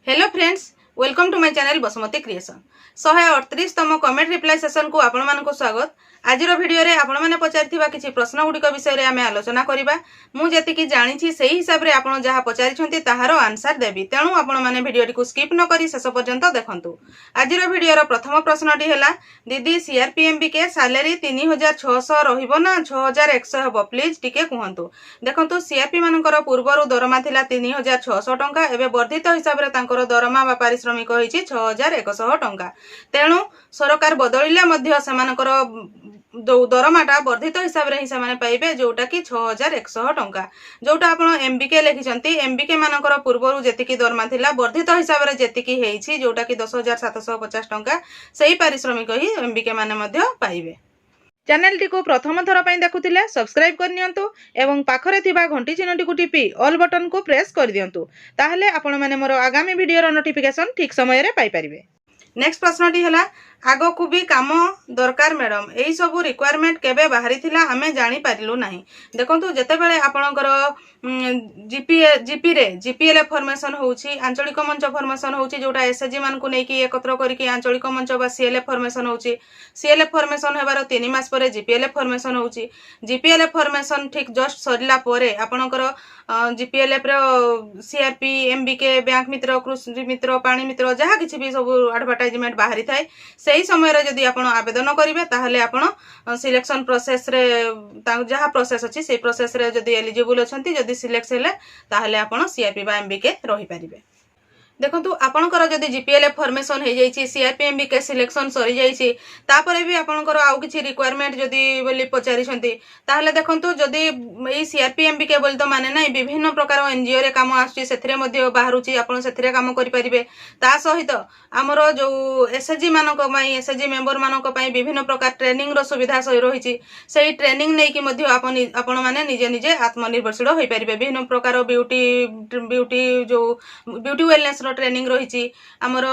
Hello friends, welcome to my channel Basumati creation. 138तम comment reply session को आपण मानक स्वागत। आज वीडियो रे आपण माने पचारिथिबा किछि प्रश्न गुडिक विषय रे आमे आलोचना करिबा। मु जेतिकी जानिछि सेही हिसाब रे आपण जहा पचारिछंती ताहार आंसर देबी, तेणु आपण माने वीडियो को स्किप न करी शेष पर्यंत देखंतु। आज वीडियो रो प्रथम प्रश्नटी हैला, दीदी सीआरपीएमबी के सैलरी 3600 रहिबो ना 6100 हबो, प्लीज टिके कहंतु। देखंतु सीआरपी मानकर पूर्वरु दरमा थिला 3600 टंका, एबे वर्धित हिसाब रे तांकर दरमा बा पारिश्रमिक होईछि 6100 टंका। तेणु सरकार बदलिले मध्य सेमानकर दरमाटा वर्धित हिसाब रे ही से पाइबे, जोटा कि 6100 टंका। जोटा आपण एमबीके लिखिसंती, एमबीके मानकर पूर्वरु जेतिकी दरमा थिला वर्धित हिसाब रे जेतिकी हेइछि, जोटा कि 10750 टंका, सेही पारिश्रमिक ही एमबीके माने मध्य पाइबे। चैनल टी को प्रथम थर पई देखुथिले सब्सक्राइब कर नियंतु एवं पाखरे थिबा घंटी चिन्हटी को टिपी ऑल बटन को प्रेस कर दियंतु, ताहले आपण माने मोर आगामी वीडियो रो नोटिफिकेशन ठीक समय रे पाई परिबे। नेक्स्ट प्रश्नटी हैला, आगो को भी काम दरकार मैडम, एई सब रिक्वायरमेंट केबे बाहरी थिला आमे जानि पारिलु नाही। देखंतु जेते बेले आपणकर जीपीएल फॉर्मेशन होउछि, आंचलिक मंच फॉर्मेशन होउछि, जोटा एसएचजी मान को नेकी एकत्र करके आंचलिक मंच बा सीएलएफ फॉर्मेशन होउछि। सीएलएफ फॉर्मेशन हेबार 3 मास परे जीपीएल फॉर्मेशन होउछि। जीपीएल फॉर्मेशन ठीक जस्ट सरिला परे आपणकर जीपीएलएफ रो सीआरपी, एमबीके, बैंक मित्र, कृषि मित्र, पानी मित्र जहा किछि भी सब एडवर्टाइजमेंट बाहरी थाए, सेही समय रे जदि आपण आवेदन करिवे ताहले आपण सिलेक्शन प्रोसेस रे जहा प्रोसेस अछि से प्रोसेस रे जदि एलिजिबल अछंती, जदि सिलेक्ट हेले ताहले आपण सीआरपी बा एमबीके रहि परिबे। देखंतु आपणकर जदि जीपीएल फॉर्मेशन हो जाइछि, सीआरपी एमबीके सिलेक्शन सरी जाइछि, तापरे भी आपणकर आउ किछि रिक्वायरमेंट जदि बोली पचारिछंती, ताहले देखंतु जदि एई सीआरपी एमबीके बोली तो माने नै, विभिन्न प्रकार एनजीओ रे काम आछि, सेथिरे मध्ये बाहरुछि, आपण सेथिरे काम करि परिबे। ता सहित हमरो जो एसएचजी मानक पई, एसएचजी मेंबर मानक पई विभिन्न प्रकार ट्रेनिंग रो सुविधा सही रहिछि। सेही ट्रेनिंग नै कि मध्ये आपण माने निजे निजे आत्मनिर्भरशील होई परिबे। विभिन्न प्रकार ब्यूटी वेलनेस ट्रेनिंग रही, आमर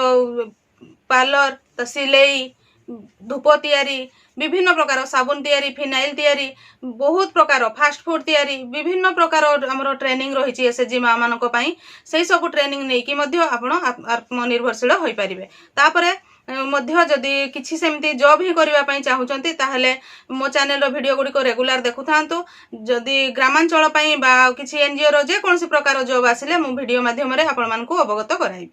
पार्लर, तो सिलाई, धूप तैयारी, विभिन्न प्रकार साबुन तैयारी, फिनाइल तैयारी, बहुत प्रकार फास्ट फूड तैयारी, विभिन्न प्रकार आमर ट्रेनिंग रही एसएचजी माँ मानक पई। सेही सब ट्रेनिंग नै कि मध्ये आपण आत्मनिर्भरशील होई परिबे। तापरे मध्य जदि किछि सेमती जॉब ही करबा पई चाहुचंती, ताहले मो चैनल रो वीडियो गुडी को रेगुलर देखुथांतु। जदि ग्रामांचल पई बा किछि एनजीओ रो जे कोनसी प्रकार जॉब आसिले मु वीडियो माध्यम रे आपण मानकु अवगत कराइबी।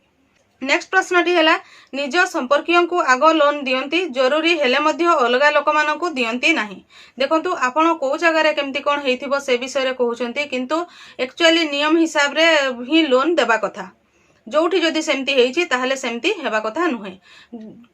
नेक्स्ट प्रश्नटी हैला, निज संपर्कियों को आग लोन दियंती, जरूरी हेले मध्य अलगा लोक मानकु दियंती नाही। देखंतु आपण को जगह रे केमती कोन हेइथिबो से विषय रे कहउचंती, किंतु एक्चुअली नियम हिसाब रे ही लोन देबा कथा। जोठी जदि सेमती हेइछि ताहले सेमती हेबा कथा नुहे,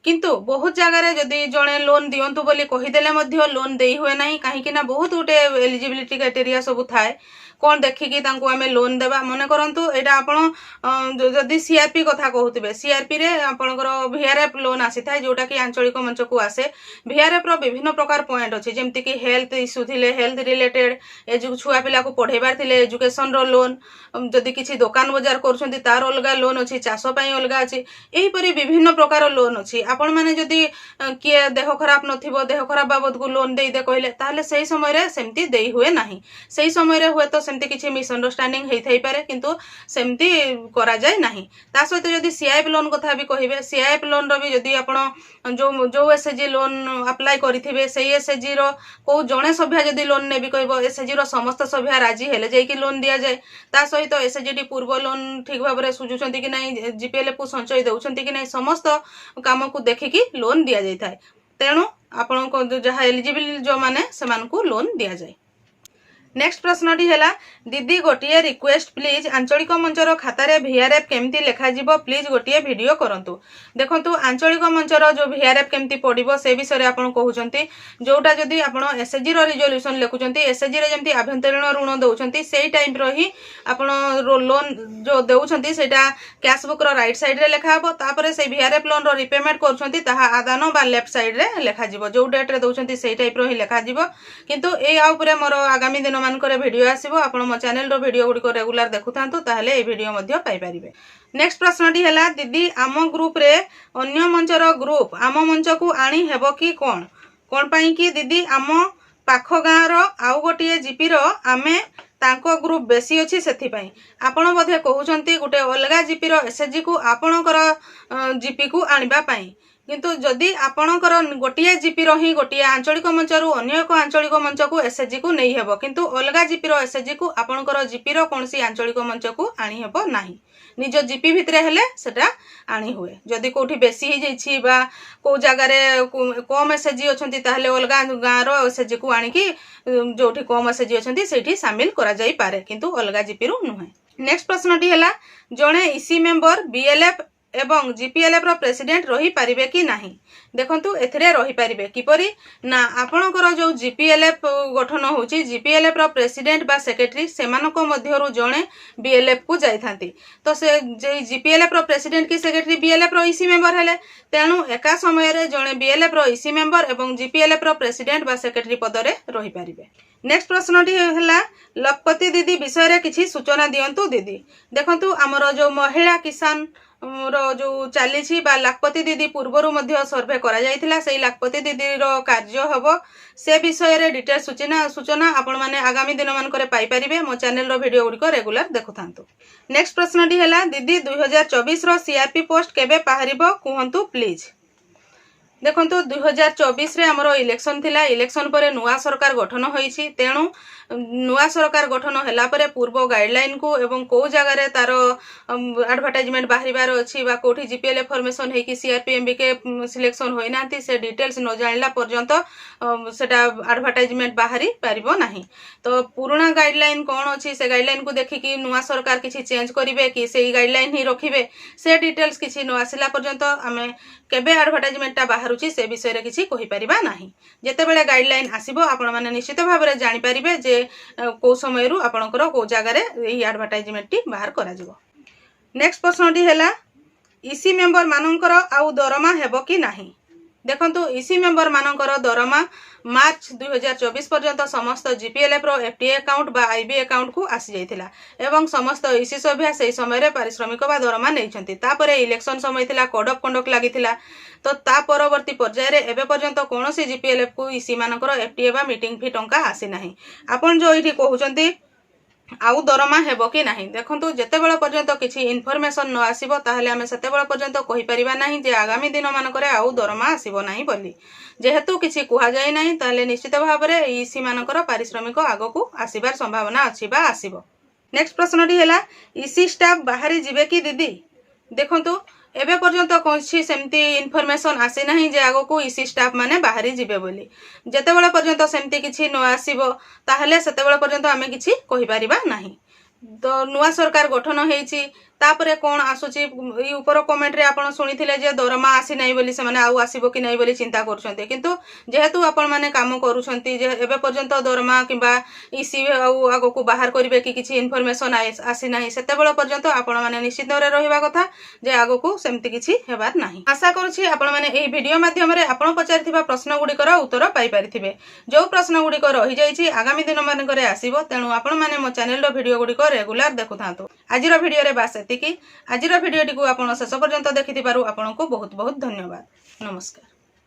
किंतु बहुत जगह रे जदि जणे लोन दियंतु बोली कहिदेले मध्य लोन देई हुए नाही, काहे कि ना बहुत गुटे एलिजिबिलिटी क्राइटेरिया सब थाए। कौन देखिकी तांको आमे लोन देबा, मने करंतु एटा आपण जदि सीआरपी कथा कहउतबे, सीआरपी रे आपणकर वीआरएफ लोन आसी थाए, जोटा कि आंचलिक मंच को आसे। वीआरएफ रो विभिन्न प्रकार पॉइंट अछि, जेमति कि हेल्थ इश्यू थिले हेल्थ रिलेटेड, छुआ पिला को पढेबार थिले एजुकेशन रो लोन, जदि किछि दुकान बाजार करछंती तार अलगा लोन अछि, चाष पई अलगा अछि, एही परि विभिन्न प्रकार लोन अछि। आपण माने जदि किए देह खराब नथिबो, देह खराब बाबद को लोन देई दे कहले, ताहले सेही समय रे सेमती देई हुए नाही। सेही समय रे हुए तो सेमती किछि मिसअंडरस्टैंडिंग हेइ थाई पारे, किंतु सेमती करा जाय नाही। ता सहित जदि सीआईएफ लोन कथा भी कहिबे, सीआईएफ लोन रो भी जदि आपण जो एसएचजी लोन अप्लाई करिथिबे, सेही एसएचजी रो को जणे सभ्या जदि लोन नेबी कहबो, एसएचजी रो समस्त सभ्या राजी हेले जाय कि लोन दिया जाय। ता सहित एसएचजी पूर्व लोन ठीक भाव रे सुजुचंती कि नाही, जीपीएलएफ को संचय देउचंती कि नाही, समस्त काम को देखिकी लोन दिया जाय थाए। तेणु आपण को जहा एलिजिबल जो माने सेमान को लोन दिया जाय। नेक्स्ट प्रश्नटी हैला, दीदी गोटिए रिक्वेस्ट प्लीज, आंचलिक मंचर खातार वीआरएफ केमती लेखा जीवो, प्लीज गोटिए वीडियो करंतु। देखंतु आंचलिक मंचर जो वीआरएफ केमती पड़िबो से विषय रे आपण कहउचंती, जोटा जदि आपण एसएचजी रो रिजोल्यूशन लेखुचंती, एसएचजी रे जेमती आभ्यंतरीण ऋण दउचंती, सेही टाइप रो ही आपण लोन जो देउचंती सेटा cash book row right side रे लेखा हबो। तापरे से वीआरएफ लोन रो रिपेमेंट करछंती ताहा आदान बा लेफ्ट साइड रे लेखा जीवो, जो डेट रे दउचंती सेही टाइप रो ही लेखा जीवो। किंतु ए आ ऊपर मोर आगामी दिन मानकर वीडियो आसीबो, आपण मो चैनल रो वीडियो गुडी को रेगुलर देखुथांतु, ताहले ए वीडियो मध्य पाई परिबे। नेक्स्ट प्रश्नटी हैला, दीदी आम ग्रुप रे अन्य मंचर ग्रुप आम मंच को आनी हेबो कि कोन पई कि दीदी आम पाख गाँ रो आउ गोटिए जीपी रो आमे तांको ग्रुप बेसी अच्छी से आपण बोधे कहते गोटे अलग जीपी एसएचजी को आपणकर जीपी को आने किंतु जदि आपणकर गोटे जीपी ही गोटे आंचलिक मंच रु अन्य एक आंचलिक मंच को एसएचजी को नहीं हेबो किंतु अलग जीपी एसएचजी को आपणकर जीपी कौन आंचलिक मंच को आनी हेबो नाही निज जीपी भितर हेले सेटा आनी हुए जदि कोठी बेसी ही जाइछि बा को जगह रे कम एसएचजी अछंती ताहले अलग गाँ रो एसएचजी को आनी जोठी कम एसएचजी अछंती सेठी शामिल करा जाई पारे किंतु अलग जीपी रु नुहे। नेक्स्ट प्रश्नटी हैला जणे ईसी मेंबर बीएलएफ एवं जीपीएलएफ रो प्रेसिडेंट रही पारिबे कि नाही देखंतु एथिरे रही पारिबे किपरि ना आपणकर जो जीपीएलएफ गठन होची जीपीएलएफ रो प्रेसिडेंट बा सेक्रेटरी सेमानको मध्यरु जणे बीएलएफ को जाइथांती तो से जे जीपीएलएफ रो प्रेसिडेंट की सेक्रेटरी बीएलएफ रो ईसी मेंबर हेले तेणु एका समय रे जणे बीएलएफ रो ईसी मेंबर एवं जीपीएलएफ रो प्रेसिडेंट बा सेक्रेटरी पद रे रही पारिबे। नेक्स्ट प्रश्नटी है लखपति दीदी विषय रे किछि सूचना दियंतु दीदी देखंतु हमर जो महिला किसान रो जो चली लाखपति दीदी पूर्वर सर्वे करा जाइथिला से लाखपति दीदी रो कार्य हबो से विषय रे डिटेल सूचना आपण माने आगामी दिन मान करे पाई परिबे मो चैनल रो वीडियो गुडी को रेगुलर देखुथांतु। नेक्स्ट प्रश्नटी हैला दीदी 2024 रो सीआरपी पोस्ट केबे बाहरिबो कहंतु प्लीज देखंतु 2024 रे हमरो इलेक्शन थिला इलेक्शन परे नुआ सरकार गठन होईछि तेणु नुआ सरकार गठन होला परे पूर्व गाइडलाइन को एवं को जगह रे तार एडवर्टाइजमेंट बाहरिबार अछि बा कोठी जीपीएलएफ फॉर्मेशन हे कि सीआरपीएमबी के सिलेक्शन होई नांती से डिटेल्स न जानला पर्यंत सेटा एडवर्टाइजमेंट बाहरी पारिबो नाही तो पुराना गाइडलाइन कोन अछि से गाइडलाइन को देखि कि नुआ सरकार किछि चेंज करिवे कि सेही गाइडलाइन ही रखिबे से डिटेल्स किछि न आसिला पर्यंत आमे केबे एडवर्टाइजमेंट बाहरुछि से विषय रे किछि कहि परिबा नाही जेते बेले गाइडलाइन आसीबो आपण माने निश्चित भाव रे जानि परिबे जे को समय रु आपणकर को जगह रे एही एडवर्टाइजमेंट टी बाहर करा जिवो। नेक्स्ट प्रश्नटी हैला ईसी मेंबर मानकर आउ दरमा हेबो कि नाही देखंतु ईसी मेंबर मानकर दरमा मार्च 2024 पर्यंत समस्त जीपीएलएफ रो एफटीए अकाउंट बा आईबी अकाउंट को आसी जाइथिला एवं समस्त ईसी सभ्या सेही समय रे पारिश्रमिक बा दरमा नैछंती तापरे इलेक्शन समय थिला कोड ऑफ कंडक्ट लागिथिला तो ता परवर्ती पर्याय रे एबे पर्यंत कोनोसी जीपीएलएफ को ईसी मानकर एफटीए बा मीटिंग फी टंका आसी नाही आपण जो इठी कहउचंती आउ दरमा हेबो कि नाही देखंतु जेते बेला पर्यंत किछि इन्फॉर्मेशन न आसीबो ताहले हमें सेते बेला पर्यंत कहि परिबा नाही जे आगामी दिन मानकरे आउ दरमा आसीबो नाही बोली जेहेतु किछि कुहा जाय नाही ताहले निश्चित भाव रे ईसी मानकर पारिश्रमिक आगो को आसीबार संभावना अछि बा आसीबो। नेक्स्ट प्रश्नटी हैला ईसी स्टाफ बाहरी जिवे कि दीदी देखंतु एबे पर्यंत कोनछि सेमती इन्फॉर्मेशन आसी नाही जे आगो को ईसी स्टाफ माने बाहरी जिवे बोली जेते बेला पर्यंत सेमती किछि न आसीबो ताहले सेते बेला पर्यंत आमे किछि कहि परिबा नाही तो नुआ सरकार गठन हेछि तापरे कोन आसुची ई ऊपर कमेंट रे आपण सुनिथिले जे दरमा आसी नाही बोली से माने आउ आसीबो कि नाही बोली चिंता करूछन्ते किंतु जेहेतु आपण माने काम करूछन्ती जे एबे पर्यंत दरमा किबा ईसी आउ आगो को बाहर करिवे कि किछि इन्फॉर्मेशन आसी नाही सेते बेला पर्यंत आपण माने निश्चित रे रहिबा कथा जे आगो को सेमति किछि हेबार नाही। आशा करूछि आपण माने एही वीडियो माध्यम रे आपण पचारिथिबा प्रश्न गुडी कर उत्तर पाई परिथिबे जो प्रश्न गुडी कर रहि जाईछि आगामी दिन माने करे आसीबो तेणु आपण माने मो चैनल रो वीडियो गुडी कर रेगुलर देखुथांतु। आजिरो वीडियो रे बास एतिकी आजिरो वीडियो टी को आपण शेष पर्यंत देखिथिबारु आपनको बहुत बहुत धन्यवाद। नमस्कार।